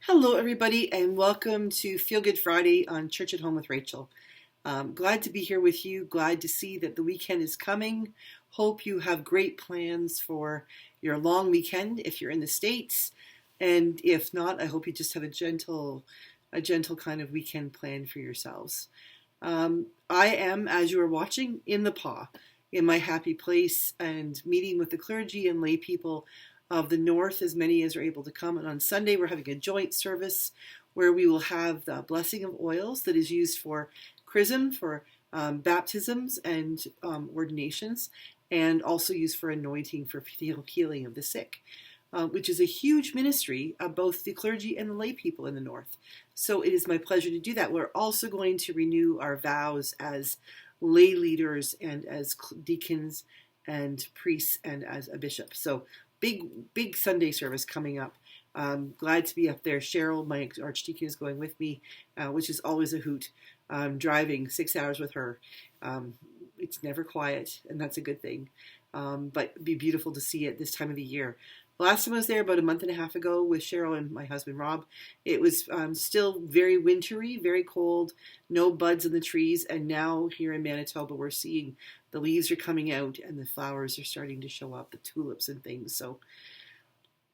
Hello, everybody, and welcome to Feel Good Friday on Church at Home with Rachael. Glad to be here with you. Glad to see that the weekend is coming. Hope you have great plans for your long weekend if you're in the States. And if not, I hope you just have a gentle kind of weekend plan for yourselves. I am, as you are watching, in the paw, in my happy place and meeting with the clergy and lay people of the north, as many as are able to come. And on Sunday, we're having a joint service where we will have the blessing of oils that is used for chrism, for baptisms and ordinations, and also used for anointing for healing of the sick, which is a huge ministry of both the clergy and the lay people in the north. So it is my pleasure to do that. We're also going to renew our vows as lay leaders and as deacons and priests and as a bishop. So big Sunday service coming up. Glad to be up there. Cheryl, my archdeacon, is going with me, which is always a hoot. Driving 6 hours with her. It's never quiet, and that's a good thing. But it'd be beautiful to see it this time of the year. The last time I was there about a month and a half ago with Cheryl and my husband Rob, it was still very wintry, very cold, no buds in the trees, and now here in Manitoba we're seeing the leaves are coming out and the flowers are starting to show up, the tulips and things. So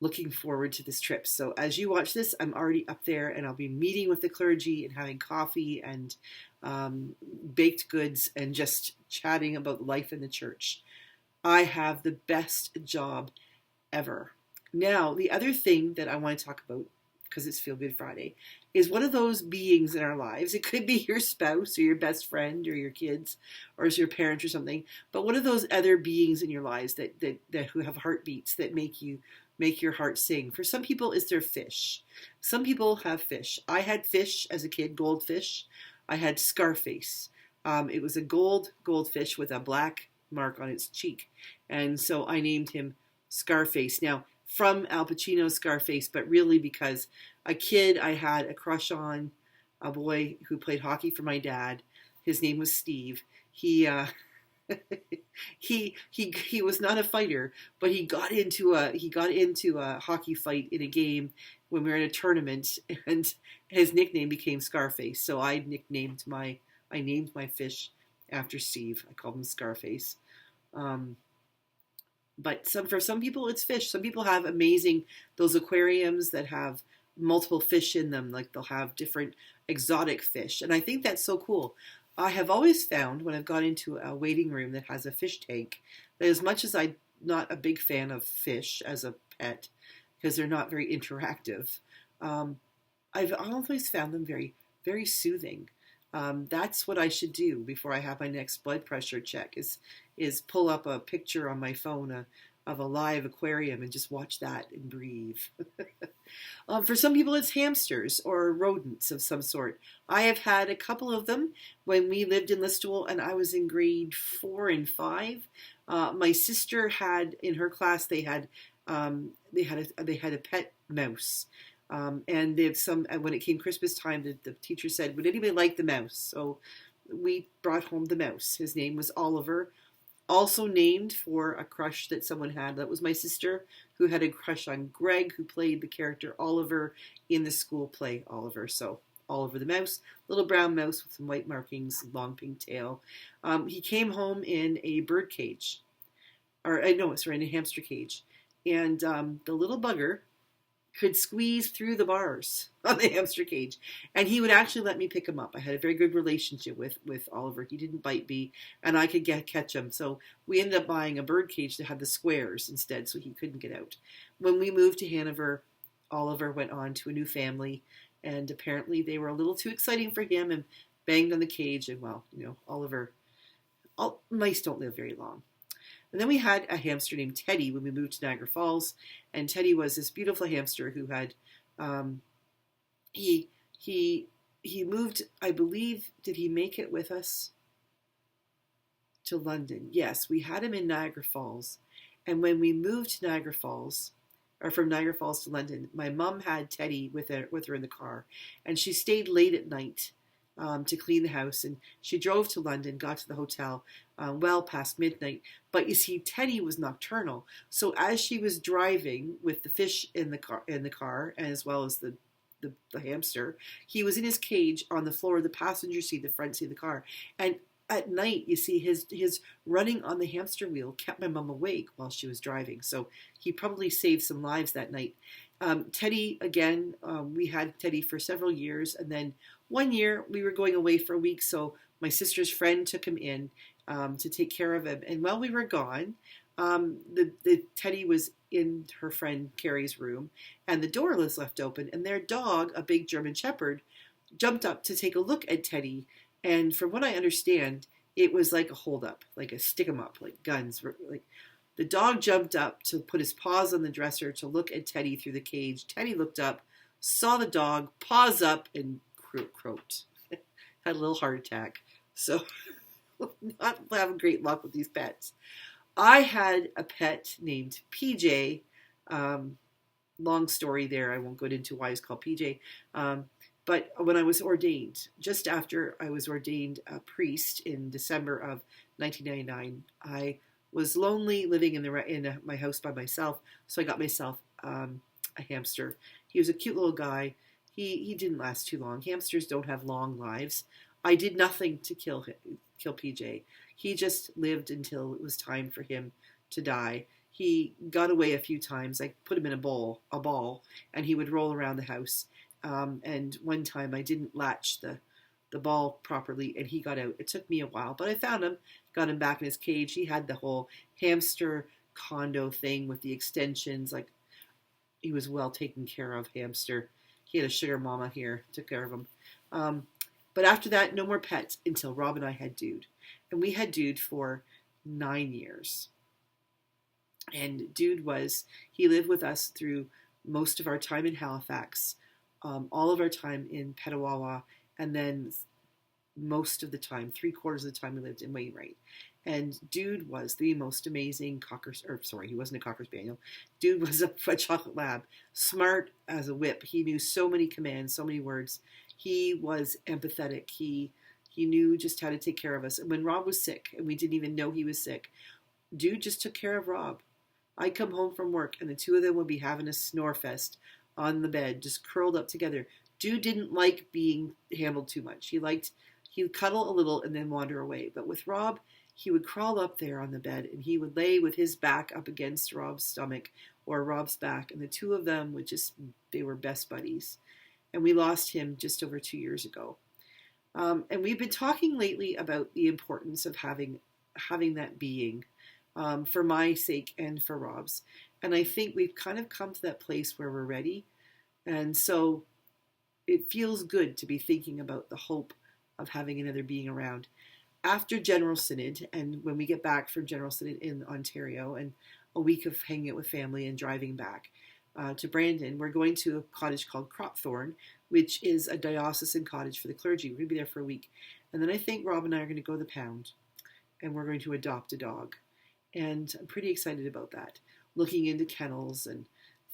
looking forward to this trip. So as you watch this, I'm already up there and I'll be meeting with the clergy and having coffee and baked goods and just chatting about life in the church. I have the best job ever. Now, the other thing that I want to talk about, because it's Feel Good Friday, is one of those beings in our lives. It could be your spouse or your best friend or your kids or as your parents or something, but one of those other beings in your lives that who have heartbeats that make your heart sing. For some people, it's their fish. Some people have fish. I had fish as a kid, goldfish. I had Scarface. It was a goldfish with a black mark on its cheek, and so I named him Scarface. Now, from Al Pacino's Scarface, but really because a kid I had a crush on, a boy who played hockey for my dad. His name was Steve. He he was not a fighter, but he got into a hockey fight in a game when we were in a tournament, and his nickname became Scarface. So I named my fish after Steve. I called him Scarface. But for some people, it's fish. Some people have those aquariums that have multiple fish in them. Like they'll have different exotic fish. And I think that's so cool. I have always found when I've gone into a waiting room that has a fish tank, that as much as I'm not a big fan of fish as a pet, because they're not very interactive, I've always found them very, very soothing. That's what I should do before I have my next blood pressure check is pull up a picture on my phone of a live aquarium and just watch that and breathe. For some people, it's hamsters or rodents of some sort. I have had a couple of them when we lived in Listowel and I was in grade 4 and 5. My sister had, in her class, they had a pet mouse. And they have when it came Christmas time, the teacher said, would anybody like the mouse? So we brought home the mouse. His name was Oliver, also named for a crush that someone had. That was my sister, who had a crush on Greg, who played the character Oliver in the school play Oliver. So Oliver the mouse, little brown mouse with some white markings, long pink tail. He came home in a bird cage, in a hamster cage. And the little bugger could squeeze through the bars on the hamster cage, and he would actually let me pick him up. I had a very good relationship with Oliver. He didn't bite me, and I could catch him. So we ended up buying a bird cage that had the squares instead, so he couldn't get out. When we moved to Hanover, Oliver went on to a new family, and apparently they were a little too exciting for him and banged on the cage. And mice don't live very long. And then we had a hamster named Teddy when we moved to Niagara Falls, and Teddy was this beautiful hamster who had, he moved, I believe, did he make it with us to London? Yes, we had him in Niagara Falls, and when we moved to Niagara Falls, or from Niagara Falls to London, my mom had Teddy with her in the car, and she stayed late at night to clean the house, and she drove to London, got to the hotel well past midnight. But you see, Teddy was nocturnal, so as she was driving with the fish in the car, as well as the the hamster. He was in his cage on the floor of the passenger seat, the front seat of the car. And at night, you see his running on the hamster wheel kept my mom awake while she was driving. So he probably saved some lives that night. Teddy, again, we had Teddy for several years. And then one year we were going away for a week. So my sister's friend took him in to take care of him. And while we were gone, the Teddy was in her friend Carrie's room, and the door was left open, and their dog, a big German Shepherd, jumped up to take a look at Teddy. And from what I understand, it was like a hold up, like a stick 'em up, like guns. Like the dog jumped up to put his paws on the dresser to look at Teddy through the cage. Teddy looked up, saw the dog, paws up, and croaked. Had a little heart attack. So not having great luck with these pets. I had a pet named PJ. Long story there. I won't go into why it's called PJ. But when I was ordained, just after I was ordained a priest in December of 1999, I was lonely living in my house by myself. So I got myself a hamster. He was a cute little guy. He didn't last too long. Hamsters don't have long lives. I did nothing to kill PJ. He just lived until it was time for him to die. He got away a few times. I put him in a ball, and he would roll around the house. And one time I didn't latch the ball properly, and he got out. It took me a while, but I found him, got him back in his cage. He had the whole hamster condo thing with the extensions. Like, he was well taken care of, hamster. He had a sugar mama here, took care of him. But after that, no more pets until Rob and I had Dude. And we had Dude for 9 years. And Dude he lived with us through most of our time in Halifax, all of our time in Petawawa, and then most of the time, 3/4 of the time, we lived in Wainwright. And Dude was the most amazing he wasn't a Cocker Spaniel. Dude was a chocolate lab, smart as a whip. He knew so many commands, so many words. He was empathetic. He knew just how to take care of us. And when Rob was sick, and we didn't even know he was sick, Dude just took care of Rob. I'd come home from work, and the two of them would be having a snore fest on the bed, just curled up together. Dude didn't like being handled too much. He'd cuddle a little and then wander away. But with Rob, he would crawl up there on the bed, and he would lay with his back up against Rob's stomach or Rob's back, and the two of them they were best buddies. And we lost him just over 2 years ago. And we've been talking lately about the importance of having that being, for my sake and for Rob's. And I think we've kind of come to that place where we're ready. And so it feels good to be thinking about the hope of having another being around. After General Synod, and when we get back from General Synod in Ontario, and a week of hanging out with family and driving back to Brandon, we're going to a cottage called Cropthorne, which is a diocesan cottage for the clergy. We're going to be there for a week. And then I think Rob and I are going to go to the pound, and we're going to adopt a dog. And I'm pretty excited about that. Looking into kennels and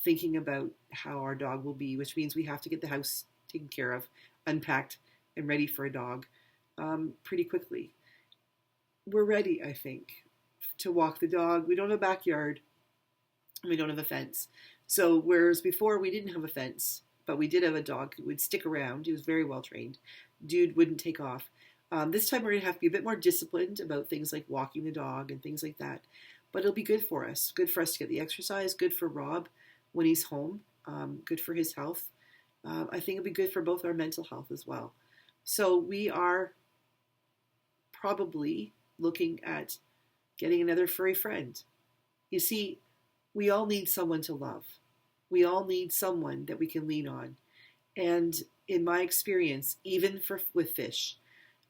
thinking about how our dog will be, which means we have to get the house taken care of, unpacked, and ready for a dog pretty quickly. We're ready, I think, to walk the dog. We don't have a backyard. We don't have a fence. So whereas before we didn't have a fence, but we did have a dog who would stick around. He was very well trained. Dude wouldn't take off. This time we're going to have to be a bit more disciplined about things like walking the dog and things like that. But it'll be good for us. Good for us to get the exercise. Good for Rob when he's home. Good for his health. I think it'll be good for both our mental health as well. So we are probably looking at getting another furry friend. You see, we all need someone to love. We all need someone that we can lean on. And in my experience, even with fish,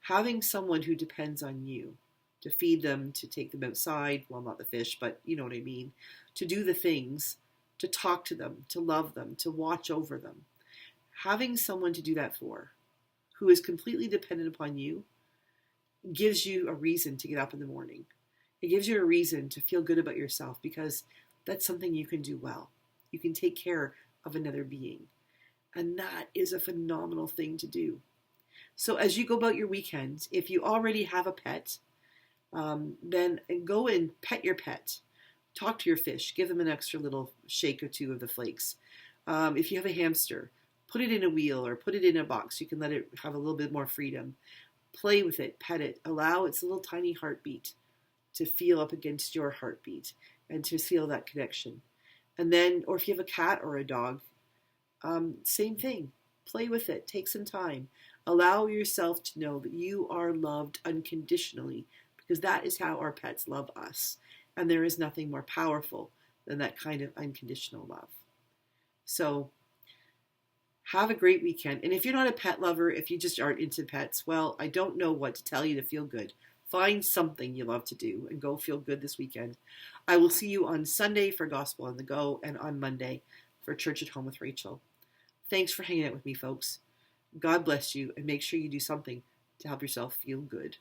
having someone who depends on you to feed them, to take them outside, well, not the fish, but you know what I mean, to do the things, to talk to them, to love them, to watch over them. Having someone to do that for, who is completely dependent upon you, gives you a reason to get up in the morning. It gives you a reason to feel good about yourself because that's something you can do well. You can take care of another being. And that is a phenomenal thing to do. So as you go about your weekends, if you already have a pet, then go and pet your pet. Talk to your fish. Give them an extra little shake or two of the flakes. If you have a hamster, Put it in a wheel or put it in a box. You can let it have a little bit more freedom. Play with it, pet it, allow its little tiny heartbeat to feel up against your heartbeat and to feel that connection. And then, or if you have a cat or a dog, same thing. Play with it. Take some time. Allow yourself to know that you are loved unconditionally, because that is how our pets love us. And there is nothing more powerful than that kind of unconditional love. So have a great weekend. And if you're not a pet lover, if you just aren't into pets, well, I don't know what to tell you to feel good. Find something you love to do and go feel good this weekend. I will see you on Sunday for Gospel on the Go and on Monday for Church at Home with Rachael. Thanks for hanging out with me, folks. God bless you, and make sure you do something to help yourself feel good.